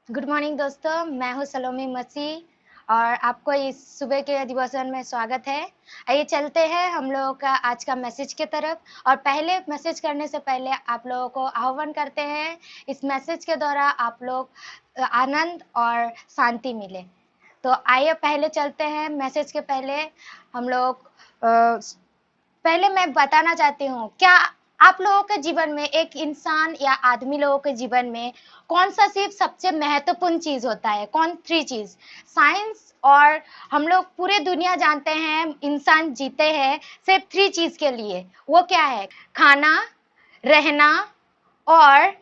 Good morning दोस्तों, मैं हूँ सलोमी मसीह और आपको इस सुबह के डिवोशन में स्वागत है। आइए चलते हैं हम लोगों का आज का मैसेज की तरफ। और पहले मैसेज करने से पहले आप लोगों को आह्वान करते हैं इस मैसेज के द्वारा आप लोग आनंद और शांति मिले। तो आइए पहले चलते हैं। मैसेज के पहले हम लोग पहले मैं बताना चाहती हूँ, क्या आप लोगों के जीवन में एक इंसान या आदमी लोगों के जीवन में कौन सा सिर्फ सबसे महत्वपूर्ण चीज होता है? कौन 3 चीज? साइंस और हम लोग पूरे दुनिया जानते हैं इंसान जीते हैं सिर्फ 3 चीज के लिए। वो क्या है? खाना, रहना और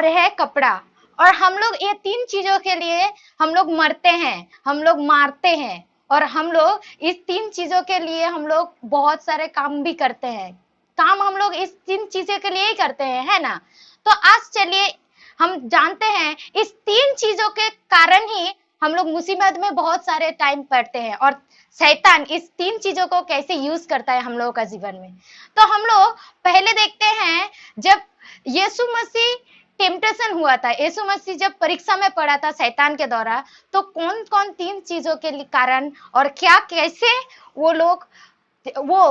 है कपड़ा। और हम लोग ये 3 चीजों के लिए हम लोग मरते हैं, हम लोग मारते हैं और हम लोग इस 3 चीजों के लिए हम लोग बहुत सारे काम भी करते हैं। काम हम लोग इस 3 चीजों के लिए ही करते हैं, है ना? तो आज चलिए हम जानते हैं इस 3 चीजों के कारण ही हम लोग मुसीबत में बहुत सारे टाइम पड़ते हैं और शैतान इस 3 चीजों को कैसे यूज करता है हम लोगों का जीवन में। तो हम लोग पहले देखते हैं, जब यीशु मसीह टेम्पटेशन हुआ था, यीशु मसीह जब परीक्षा में पड़ा था शैतान के द्वारा, तो कौन कौन 3 चीजों के कारण और क्या कैसे वो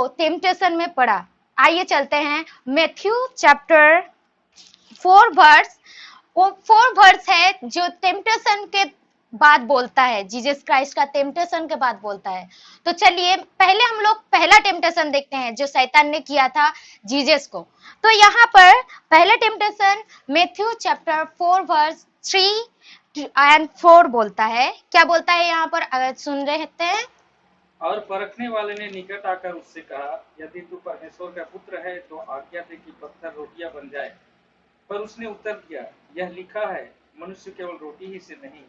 टेम्पटेशन में पड़ा। आइए चलते हैं मैथ्यू चैप्टर 4 वर्स। वो 4 वर्स है जो टेम्पटेशन के बाद बोलता है, जीसस क्राइस्ट का टेम्पटेशन के बाद बोलता है। तो चलिए पहले हम लोग पहला टेम्पटेशन देखते हैं जो शैतान ने किया था जीसस को। तो यहाँ पर पहला temptation Matthew chapter 4 verse 3 and 4 बोलता है। क्या बोलता है यहाँ पर, अगर सुन रहे हैं? और परखने वाले ने निकट आकर उससे कहा, यदि तू परमेश्वर का पुत्र है तो आज्ञा दे कि पत्थर रोटियां बन जाए। पर उसने उत्तर दिया, यह लिखा है, मनुष्य केवल रोटी ही से नहीं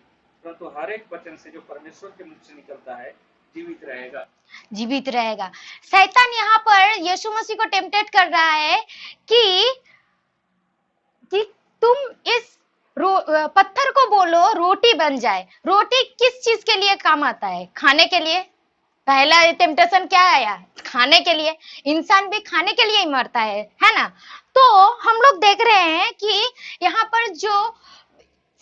परंतु हर एक वचन से जो परमेश्वर के मुख से निकलता है जीवित रहेगा। जीवित रहेगा। शैतान यहाँ पर यीशु मसीह को टेम्पटेट कर रहा है कि तुम इस पत्थर को बोलो रोटी बन जाए। रोटी किस चीज के लिए काम आता है? खाने के लिए। पहला टेम्पटेशन क्या आया? खाने के लिए। इंसान भी खाने के लिए ही मरता है ना? तो हम लोग देख रहे हैं कि यहाँ पर जो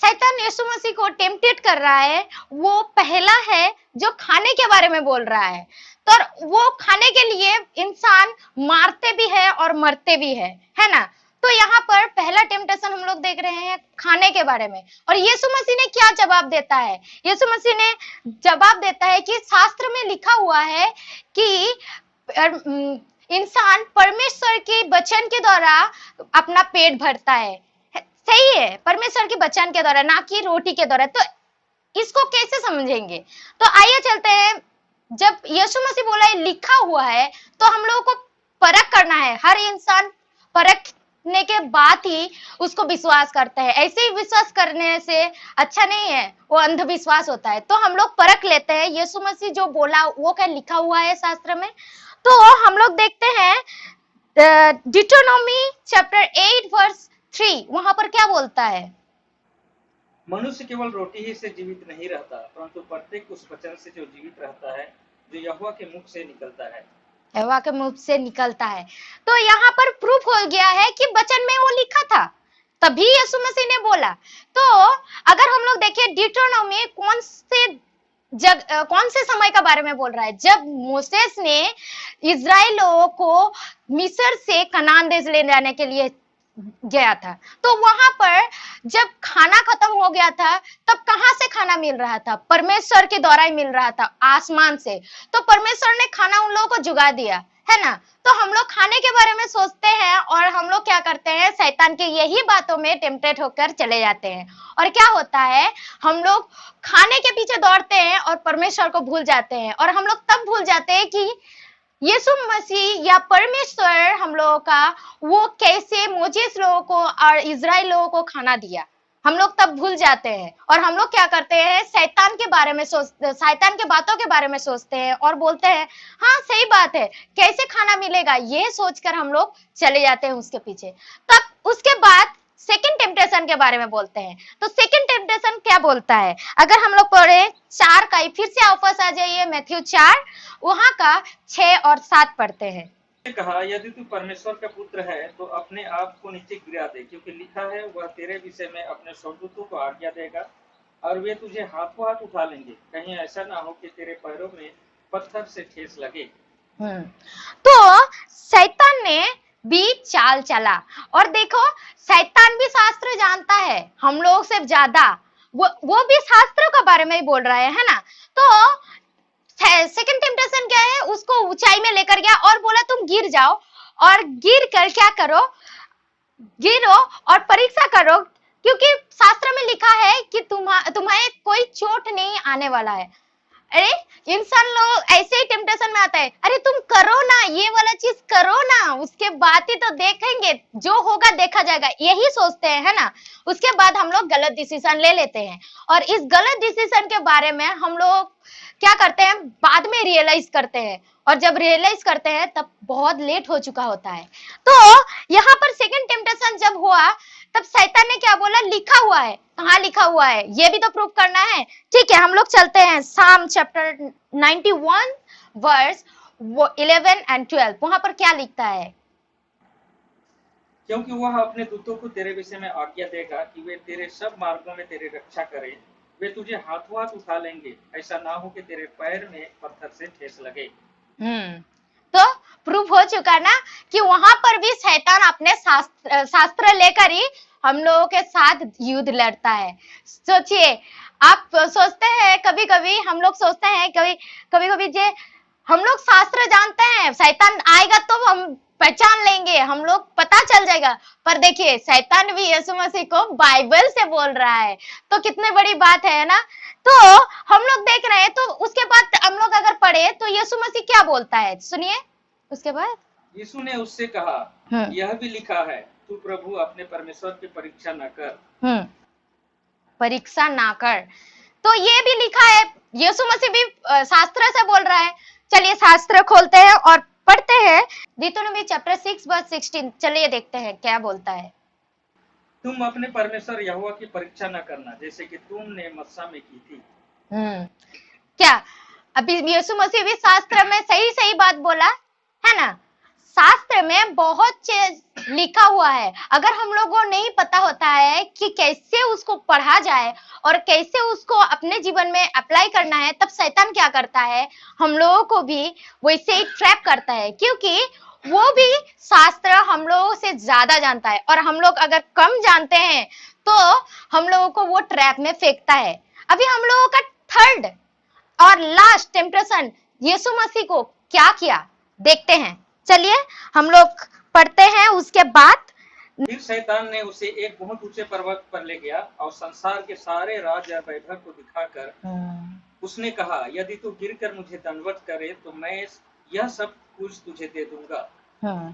शैतान यीशु मसीह को टेम्पटेट कर रहा है वो पहला है जो खाने के बारे में बोल रहा है। तो वो खाने के लिए इंसान मारते भी है और मरते भी है ना? तो यहाँ पर पहला टेम्पटेशन हम लोग देख रहे हैं खाने के बारे में। और यीशु मसीह ने क्या जवाब देता है? यीशु मसीह ने जवाब देता है कि शास्त्र में लिखा हुआ है कि इंसान परमेश्वर के वचन के द्वारा अपना पेट भरता है। सही है, परमेश्वर के वचन के द्वारा, ना कि रोटी के द्वारा। तो इसको कैसे समझेंगे? तो आइए चलते हैं। जब यीशु मसीह बोला है लिखा हुआ है, तो हम लोगों को परख करना है। हर इंसान परखने के बाद ही उसको विश्वास करता है। ऐसे ही विश्वास करने से अच्छा नहीं है, वो अंधविश्वास होता है। तो हम लोग परख लेते हैं यीशु मसीह जो बोला वो क्या लिखा हुआ है शास्त्र में। तो हम लोग देखते हैं डिटोनॉमी चैप्टर 8 वर्स 3, वहां पर क्या बोलता है? मनुष्य केवल रोटी ही से जीवित नहीं रहता परंतु प्रत्येक उस वचन से जो जीवित रहता है, जो यहोवा के मुख से निकलता है। यहोवा के मुख से निकलता है। तो यहाँ पर प्रूफ हो गया है कि वचन में वो लिखा था, तभी यीशु मसीह ने बोला। तो अगर हम लोग देखें डिटोनॉमी कौन से समय का बारे में बोल रहा है? जब मोसेस ने इजराइल लोगों को मिस्र से कनान देश ले जाने के लिए गया था, तो वहां पर जब खाना खत्म हो गया था तब कहां से खाना मिल रहा था? परमेश्वर के द्वारा ही मिल रहा था, आसमान से। तो परमेश्वर ने खाना उन लोगों को जुगा दिया, है ना? तो हम लोग खाने के बारे में सोचते हैं और हम लोग क्या करते हैं, शैतान के यही बातों में टेम्पटेट होकर चले जाते हैं। और क्या होता है, हम लोग खाने के पीछे दौड़ते हैं और परमेश्वर को भूल जाते हैं। और हम लोग तब भूल जाते हैं कि यीशु मसीह या परमेश्वर हम लोगों का वो कैसे मोजेस लोगों को और इजराइल लोगों को खाना दिया, हम लोग तब भूल जाते हैं। और हम लोग क्या करते हैं, शैतान के बारे में शैतान के बातों के बारे में सोचते हैं और बोलते हैं हाँ सही बात है, कैसे खाना मिलेगा, ये सोचकर हम लोग चले जाते हैं उसके पीछे। तब उसके बाद सेकंड टेम्पटेशन के बारे में बोलते हैं। तो सेकंड टेम्पटेशन क्या बोलता है? अगर हम लोग पढ़े 4 का, फिर से वापस आ जाइए मैथ्यू 4, वहां का 6 और 7 पढ़ते हैं। ने कहा, यदि तू परमेश्वर का पुत्र है तो अपने आप को नीचे गिरा दे, क्योंकि लिखा है, वह तेरे विषय में अपने स्वर्गदूतों को आज्ञा देगा और वे तुझे हाथों हाथ उठा लेंगे, कहीं ऐसा ना हो कि तेरे पैरों में पत्थर से ठेस लगे। तो शैतान ने भी चाल चला, और देखो शैतान भी शास्त्र जानता है हम लोग से ज्यादा, वो भी शास्त्रों के बारे में ही बोल रहा है ना। तो सेकंड टेम्पटेशन क्या है, उसको ऊंचाई में लेकर गया और बोला तुम गिर जाओ, और गिर कर क्या करो, गिरो और परीक्षा करो, क्योंकि शास्त्र में लिखा है कि तुम्हें कोई चोट नहीं आने वाला है। अरे इंसान लोग ऐसे ही टेम्पटेशन में आता है, अरे तुम करो ना, ये वाला चीज करो ना, उसके बाद ही तो देखेंगे, जो होगा देखा जाएगा, यही सोचते हैं, है ना। उसके बाद हम लोग गलत डिसीजन ले लेते हैं, और इस गलत डिसीजन के बारे में हम लोग क्या करते हैं, बाद में रियलाइज करते हैं, और जब रियलाइज करते हैं तब बहुत लेट हो चुका होता है। तो यहाँ पर सेकंड टेम्पटेशन जब हुआ, तब शैतान ने क्या बोला, लिखा हुआ है, कहाँ लिखा हुआ है, ये भी तो प्रूव करना है। ठीक है, हम लोग चलते हैं साम चैप्टर 91 वर्स 11 एंड 12, वहां पर क्या लिखता है, क्योंकि वह अपने दूतों को तेरे विषय में आज्ञा देगा कि वे तेरे सब मार्गों में तेरी रक्षा करें, वे तुझे हाथों हाथ उठा लेंगे, ऐसा ना हो कि तेरे पैर में पत्थर से ठेस लगे। तो प्रूफ हो चुका ना कि वहां पर भी शैतान अपने शास्त्र लेकर ही हम लोगों के साथ युद्ध लड़ता है। सोचिए, आप सोचते हैं कभी कभी, हम लोग सोचते हैं कभी कभी जे हम लोग शास्त्र जानते हैं, शैतान आएगा तो हम पहचान लेंगे, हम लोग पता चल जाएगा, पर देखिए शैतान भी यीशु मसीह को बाइबल से बोल रहा है, तो कितने बड़ी बात है ना। तो हम लोग देख रहे हैं, तो उसके बाद हम लोग अगर पढ़े तो यीशु मसीह क्या बोलता है, सुनिए उसके बाद। यीशु ने उससे कहा, यह भी लिखा है, तू प्रभु अपने परमेश्वर की परीक्षा न कर। परीक्षा ना कर, तो ये भी लिखा है, यीशु मसीह भी शास्त्र से बोल रहा है। चलिए शास्त्र खोलते हैं और पढ़ते हैं, डिटोनॉमी चैप्टर 6 वर्स 16, चलिए देखते हैं क्या बोलता है। तुम अपने परमेश्वर यहोवा की परीक्षा न करना, जैसे कि तुमने मस्सा में की थी। क्या अभी यीशु मसीह भी शास्त्र में सही सही बात बोला है ना। शास्त्र में बहुत चीज लिखा हुआ है, अगर हम लोगों को नहीं पता होता है कि कैसे उसको पढ़ा जाए और कैसे उसको अपने जीवन में अप्लाई करना है, तब शैतान क्या करता है, हम लोगों को भी वैसे ही ट्रैप करता है, क्योंकि वो भी शास्त्र हम लोगों से ज्यादा जानता है, और हम लोग अगर कम जानते हैं तो हम लोगों को वो ट्रैप में फेंकता है। अभी हम लोगों का थर्ड और लास्ट टेम्पटेशन यीशु मसीह को क्या किया, देखते हैं, चलिए हम लोग पढ़ते हैं। उसके बाद फिर शैतान ने उसे एक बहुत ऊंचे पर्वत पर ले गया और संसार के सारे राज और वैभव को दिखाकर उसने कहा, यदि तू गिरकर मुझे दंडवत करे तो मैं यह सब कुछ तुझे दे दूंगा।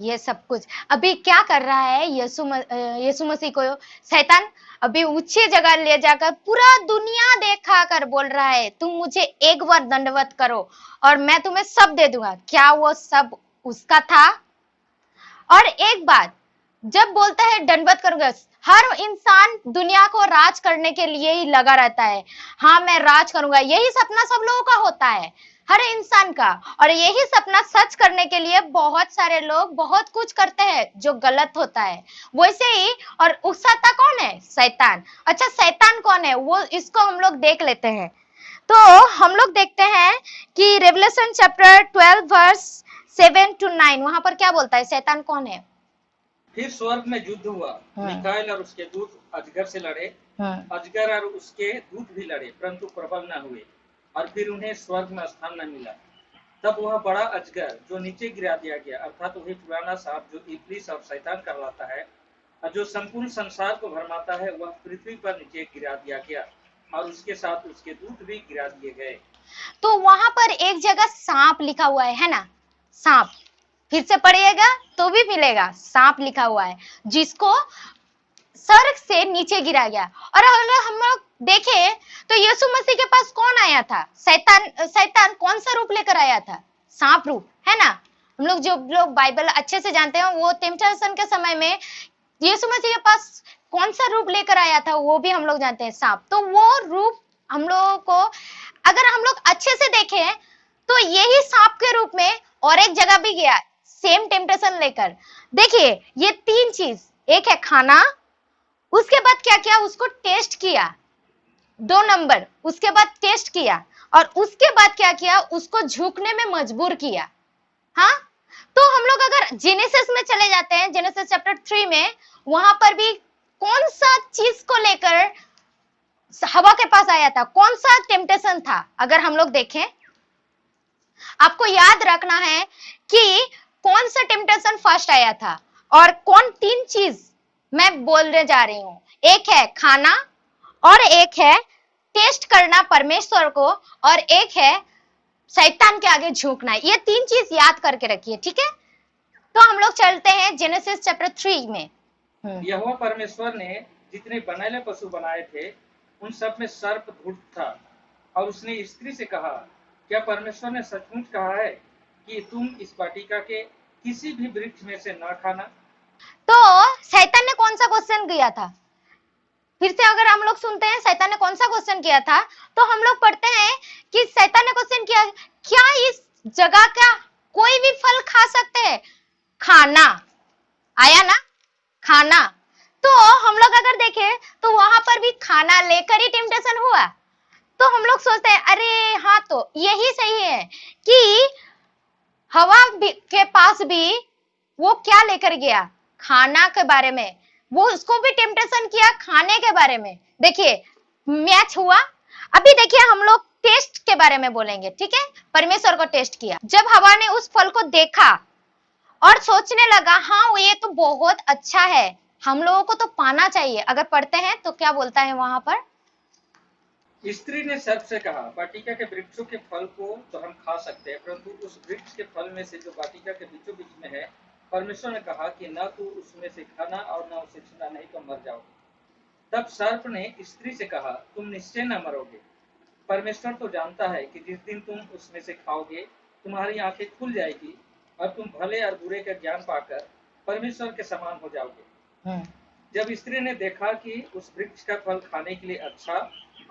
ये सब कुछ अभी क्या कर रहा है यीशु मसीह को शैतान, अभी ऊंचे जगह ले जाकर पूरा दुनिया देखा कर बोल रहा है, तुम मुझे एक बार दंडवत करो और मैं तुम्हें सब दे दूंगा। क्या वो सब उसका था? और एक बात जब बोलता है दंडवत करूंगा, हर इंसान दुनिया को राज करने के लिए ही लगा रहता है, हाँ मैं राज करूंगा, यही सपना सब लोगों का होता है, हर इंसान का, और यही सपना सच करने के लिए बहुत सारे लोग बहुत कुछ करते हैं जो गलत होता है। वैसे ही और उकसाता कौन है? शैतान। अच्छा शैतान कौन है वो, इसको हम लोग देख लेते हैं। तो हम लोग देखते हैं कि रेवलेशन चैप्टर 12 वर्स 7 to 9, वहां पर क्या बोलता है, शैतान कौन है? फिर स्वर्ग में युद्ध हुआ, मिकाएल और उसके दूत अजगर से लड़े, अजगर और उसके दूत भी लड़े परंतु प्रबल न हुए, और फिर उन्हें स्वर्ग में स्थान न मिला। तब वह बड़ा अजगर जो नीचे गिरा दिया गया, अर्थात वही पुराना सांप जो इब्लीस और शैतान कहलाता है और जो संपूर्ण संसार को भरमाता है, वह पृथ्वी पर नीचे गिरा दिया गया और उसके साथ उसके दूत भी गिरा दिए गए। तो वहां पर एक जगह सांप लिखा हुआ है ना, सांप, फिर से पढ़िएगा तो भी मिलेगा, सांप लिखा हुआ है जिसको स्वर्ग से नीचे गिरा गया। और अगर हम लोग देखे तो यीशु मसीह के पास कौन आया था? शैतान कौन सा रूप लेकर आया था? सांप रूप, है ना। हम लोग जो लोग बाइबल अच्छे से जानते हैं, वो टेम्पटेशन के समय में यीशु मसीह के पास कौन सा रूप लेकर आया था वो भी हम लोग जानते हैं, सांप। तो वो रूप हम लोगों को अगर हम लोग अच्छे से देखें तो यही सांप के रूप में और एक जगह भी गया सेम टेम्पटेशन लेकर। देखिए ये तीन चीज, एक है खाना, उसके बाद क्या किया, उसको टेस्ट किया, 2 नंबर, उसके बाद टेस्ट किया, और उसके बाद क्या किया, उसको झुकने में मजबूर किया। हाँ, तो हम लोग अगर जेनेसिस में चले जाते हैं, जेनेसिस चैप्टर 3 में, वहां पर भी कौन सा चीज को लेकर हवा के पास आया था, कौन सा टेम्पटेशन था, अगर हम लोग देखें, आपको याद रखना है कि कौन सा टेम्पटेशन फर्स्ट आया था और कौन तीन चीज मैं बोलने जा रही हूं। एक है खाना, और एक है टेस्ट करना परमेश्वर को, और एक है शैतान के आगे झुकना। ये तीन चीज याद करके रखिए, ठीक है। तो हम लोग चलते हैं जेनेसिस चैप्टर 3 में। यहोवा परमेश्वर ने जितने बनैले पशु बनाए थे उन सब में सर्प धूर्त था, और उसने स्त्री से कहा, क्या परमेश्वर ने सचमुच कहा है कि तुम इस वाटिका के किसी भी वृक्ष में से न खाना? तो शैतान ने कौन सा क्वेश्चन किया था, फिर से अगर हम लोग सुनते हैं शैतान ने कौन सा क्वेश्चन किया था, तो हम लोग पढ़ते हैं कि शैतान ने क्वेश्चन किया, क्या इस जगह का कोई भी फल खा सकते हैं? खाना आया ना, खाना। तो हम लोग अगर देखें तो वहां पर भी खाना लेकर ही टेम्पटेशन हुआ। तो हम लोग सोचते हैं अरे हाँ, तो यही सही है कि हवा के पास भी वो क्या लेकर गया, खाना के बारे में, वो उसको भी टेम्पटेशन किया खाने के बारे में। देखिए मैच हुआ। अभी देखिए हम लोग टेस्ट के बारे में बोलेंगे, ठीक है। परमेश्वर को टेस्ट किया, जब हवा ने उस फल को देखा और सोचने लगा हाँ ये तो बहुत अच्छा है, हम लोगों को तो पाना चाहिए। अगर पढ़ते हैं तो क्या बोलता है वहां पर, स्त्री ने सर्प से कहा, वाटिका के वृक्षों के फल को तो हम खा सकते हैं, परंतु उस वृक्ष के फल में से जो वाटिका के बीचों बीच में है, परमेश्वर ने कहा कि न तू उसमें से खाना और न उसे छूना, नहीं तो मर जाओगे। तब सर्प ने स्त्री से कहा, तुम निश्चय न मरोगे। परमेश्वर तो जानता है कि जिस दिन तुम उसमें से खाओगे तुम्हारी आंखें खुल जाएगी और तुम भले और बुरे का ज्ञान पाकर परमेश्वर के समान हो जाओगे। जब स्त्री ने देखा कि उस वृक्ष का फल खाने के लिए अच्छा,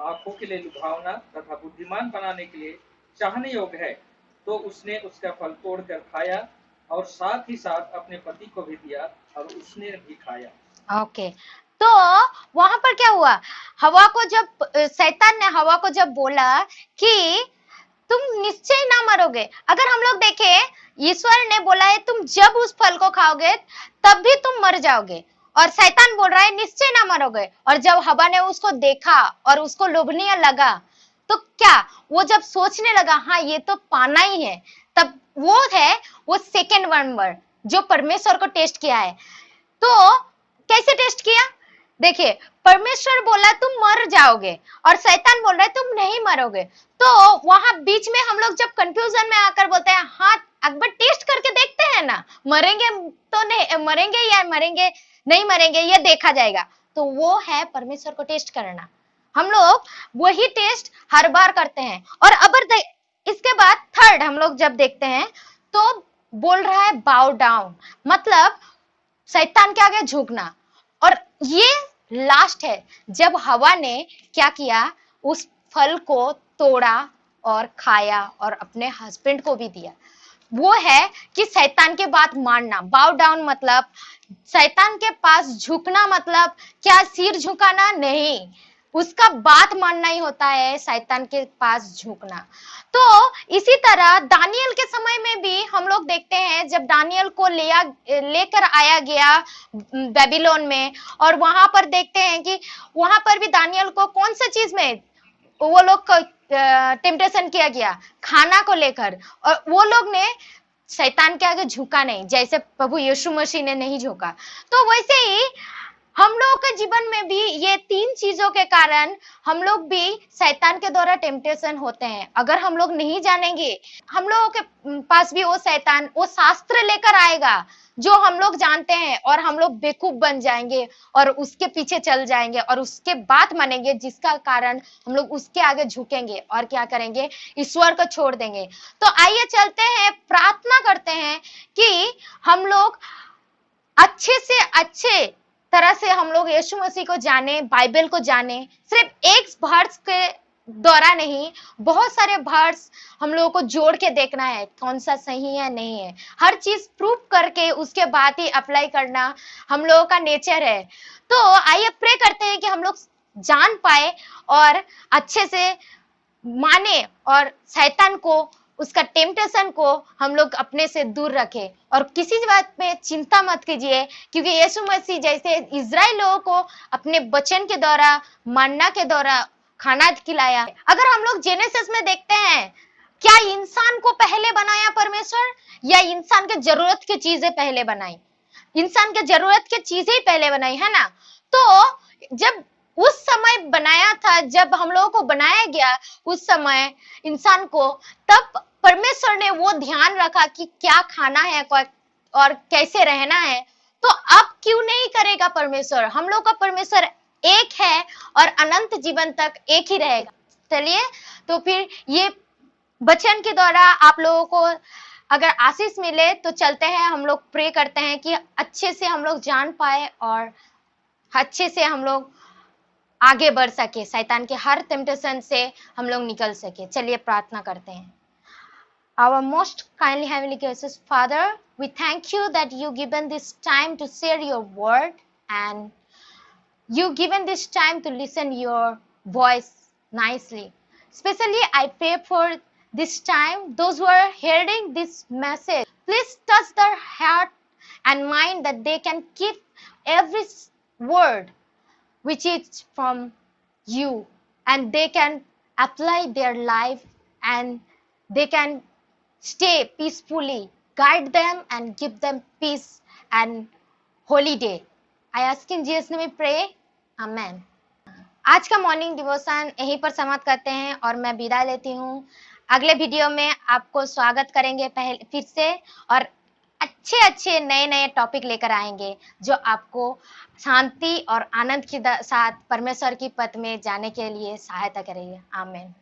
आंखों के लिए लुभावना तथा बुद्धिमान बनाने के लिए चाहने योग्य है, तो उसने उसका फल तोड़कर खाया और साथ ही साथ अपने पति को भी दिया और उसने भी खाया। ओके। तो वहां पर क्या हुआ, हवा को जब शैतान ने हवा को जब बोला कि तुम निश्चय ना मरोगे, अगर हम लोग देखें ईश्वर ने बोला है तुम जब उस फल को खाओगे तब भी तुम मर जाओगे, और शैतान बोल रहा है निश्चय ना मरोगे। और जब हवा ने उसको देखा और उसको लोभनीय लगा, तो क्या वो जब सोचने लगा हाँ ये तो पाना ही है, तब वो सेकेंड नंबर जो परमेश्वर को टेस्ट किया है। तो कैसे टेस्ट किया, देखिए परमेश्वर बोला तुम मर जाओगे और शैतान बोल रहा है तुम नहीं मरोगे। तो वहां बीच में हम लोग जब कंफ्यूजन में आकर बोलते हैं हाँ एक बार टेस्ट करके देखते हैं ना, मरेंगे तो नहीं, मरेंगे या मरेंगे नहीं मरेंगे ये देखा जाएगा, तो वो है परमेश्वर को टेस्ट करना। हम लोग वही टेस्ट हर बार करते हैं। और अब इसके बाद थर्ड हम लोग जब देखते हैं तो बोल रहा है बाउ डाउन, मतलब शैतान के आगे झुकना। और ये लास्ट है जब हवा ने क्या किया, उस फल को तोड़ा और खाया और अपने हस्बैंड को भी दिया। वो है कि शैतान के बात मानना। बाउ डाउन मतलब शैतान के पास झुकना, मतलब क्या सिर झुकाना नहीं, उसका बात मानना ही होता है शैतान के पास झुकना। तो इसी तरह दानियल के समय में भी हम लोग देखते हैं जब दानियल को लेकर आया गया बेबीलोन में, और वहां पर देखते हैं कि वहां पर भी दानियल को कौन सा चीज में वो लोग टेम्पटेशन किया गया, खाना को लेकर, और वो लोग ने शैतान के आगे झुका नहीं, जैसे प्रभु यीशु मसीह ने नहीं झुका। तो वैसे ही हम लोगों के जीवन में भी ये तीन चीजों के कारण हम लोग भी शैतान के द्वारा टेम्पटेशन होते हैं। अगर हम लोग नहीं जानेंगे, हम लोगों के पास भी वो शैतान वो शास्त्र लेकर आएगा जो हम लोग जानते हैं, और हम लोग बेवकूफ बन जाएंगे और उसके पीछे चल जाएंगे और उसके बात मानेंगे, जिसका कारण हम लोग उसके आगे झुकेंगे और क्या करेंगे, ईश्वर को छोड़ देंगे। तो आइए चलते हैं, प्रार्थना करते हैं कि हम लोग अच्छे से अच्छे तरह से हम लोग यीशु मसीह को जाने, बाइबल को जाने। सिर्फ एक वर्ष के द्वारा नहीं, बहुत सारे वर्ड्स हम लोगों को जोड़ के देखना है कौन सा सही है नहीं है, हर चीज प्रूव करके उसके बाद ही अप्लाई करना हम लोगों का नेचर है। तो आइए प्रे करते हैं कि हम लोग जान पाए और अच्छे से माने और शैतान को, उसका टेम्पटेशन को हम लोग अपने से दूर रखें। और किसी बात में चिंता मत कीजिए, क्योंकि यीशु मसीह जैसे इजराइल लोगों को अपने वचन के द्वारा, मन्ना के द्वारा खाना खिलाया। अगर हम लोग जेनेसिस में देखते हैं, क्या इंसान को पहले बनाया परमेश्वर या इंसान के जरूरत की चीजें पहले बनाई? इंसान के जरूरत की चीजें ही पहले बनाई है ना। तो जब उस समय बनाया था, जब हम लोगों को बनाया गया उस समय इंसान को, तब परमेश्वर ने वो ध्यान रखा कि क्या खाना है और कैसे रहना है। तो अब क्यों नहीं करेगा परमेश्वर? हम लोग का परमेश्वर एक है और अनंत जीवन तक एक ही रहेगा। चलिए, तो फिर ये वचन के द्वारा आप लोगों को अगर आशीष मिले तो चलते हैं, हम लोग प्रे करते हैं कि अच्छे से हम लोग जान पाए और अच्छे से हम लोग आगे बढ़ सके, शैतान के हर टेम्पटेशन से हम लोग निकल सके। चलिए प्रार्थना करते हैं। Our most kindly heavenly gracious Father, we thank you that you given this time to share your word, and you given this time to listen your voice nicely. Especially I pray for this time, those who are hearing this message, please touch their heart and mind that they can keep every word which is from you, and they can apply their life, and they can stay peacefully. Guide them and give them peace and holy day. I ask in Jesus name we pray. Amen. आज का morning devotion यहीं पर समाप्त करते हैं और मैं विदा लेती हूँ। अगले वीडियो में आपको स्वागत करेंगे फिर से, और अच्छे अच्छे नए नए टॉपिक लेकर आएंगे जो आपको शांति और आनंद के साथ परमेश्वर की पथ में जाने के लिए सहायता करेंगे। आमीन।